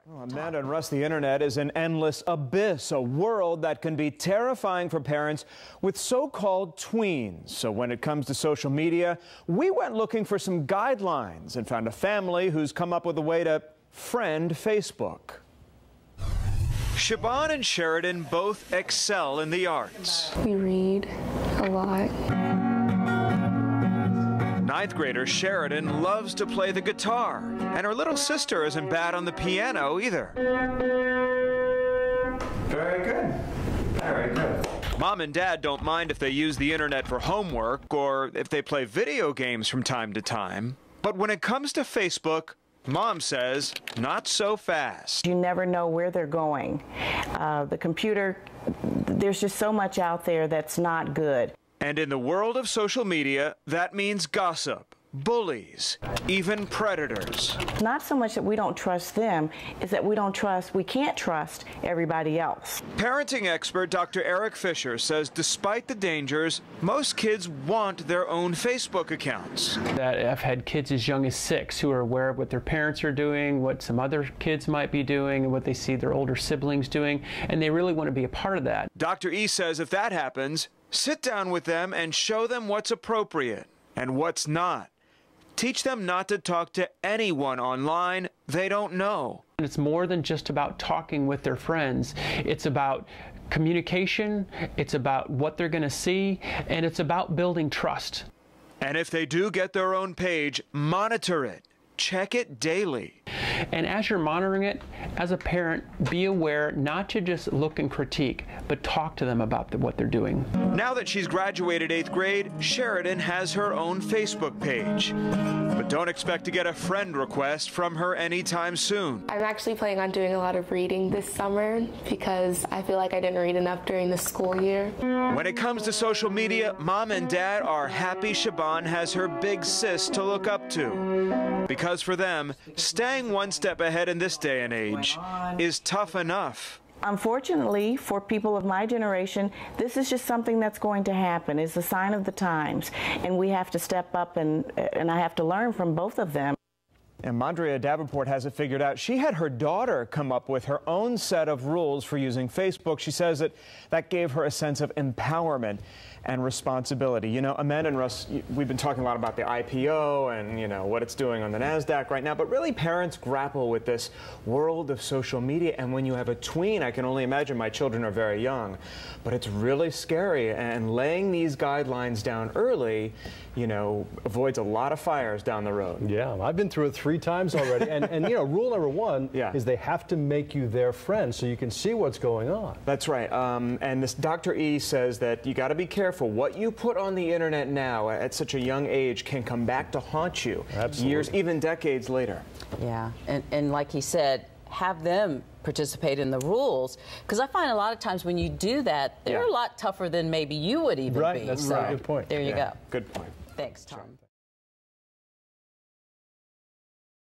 Well, Amanda and Russ, the internet is an endless abyss, a world that can be terrifying for parents with so-called tweens. So when it comes to social media, we went looking for some guidelines and found a family who's come up with a way to friend Facebook. Siobhan and Sheridan both excel in the arts. We read a lot. Ninth grader Sheridan loves to play the guitar, and her little sister isn't bad on the piano either. Very good. Very good. Mom and Dad don't mind if they use the internet for homework or if they play video games from time to time. But when it comes to Facebook, Mom says, not so fast. You never know where they're going. The computer, there's just so much out there that's not good. And in the world of social media, that means gossip, bullies, even predators. Not so much that we don't trust them, is that we can't trust everybody else. Parenting expert Dr. Eric Fisher says despite the dangers, most kids want their own Facebook accounts. I've had kids as young as 6 who are aware of what their parents are doing, what some other kids might be doing, and what they see their older siblings doing, and they really want to be a part of that. Dr. E says if that happens, sit down with them and show them what's appropriate and what's not. Teach them not to talk to anyone online they don't know. It's more than just about talking with their friends. It's about communication, it's about what they're going to see, and it's about building trust. And if they do get their own page, monitor it. Check it daily. And as you're monitoring it, as a parent, be aware not to just look and critique, but talk to them about what they're doing. Now that she's graduated 8th grade, Sheridan has her own Facebook page. But don't expect to get a friend request from her anytime soon. I'm actually planning on doing a lot of reading this summer because I feel like I didn't read enough during the school year. When it comes to social media, Mom and Dad are happy Siobhan has her big sis to look up to. Because for them, staying one step ahead in this day and age is tough enough. Unfortunately, for people of my generation, this is just something that's going to happen. It's a sign of the times, and we have to step up, and I have to learn from both of them. And Mondria Davenport has it figured out. She had her daughter come up with her own set of rules for using Facebook. She says that gave her a sense of empowerment and responsibility. You know, Amanda and Russ, we've been talking a lot about the IPO and, you know, what it's doing on the NASDAQ right now, but really parents grapple with this world of social media. And when you have a tween, I can only imagine, my children are very young, but it's really scary. And laying these guidelines down early, you know, avoids a lot of fires down the road. Yeah, I've been through it 3 times already. and you know, rule number 1 is they have to make you their friend so you can see what's going on. That's right. And this Dr. E says that you got to be careful. What you put on the internet now at such a young age can come back to haunt you years, even decades later. Yeah, and like he said, have them participate in the rules, because I find a lot of times when you do that, they're a lot tougher than maybe you would even be. That's a good point. There you go. Good point. Thanks, Tom.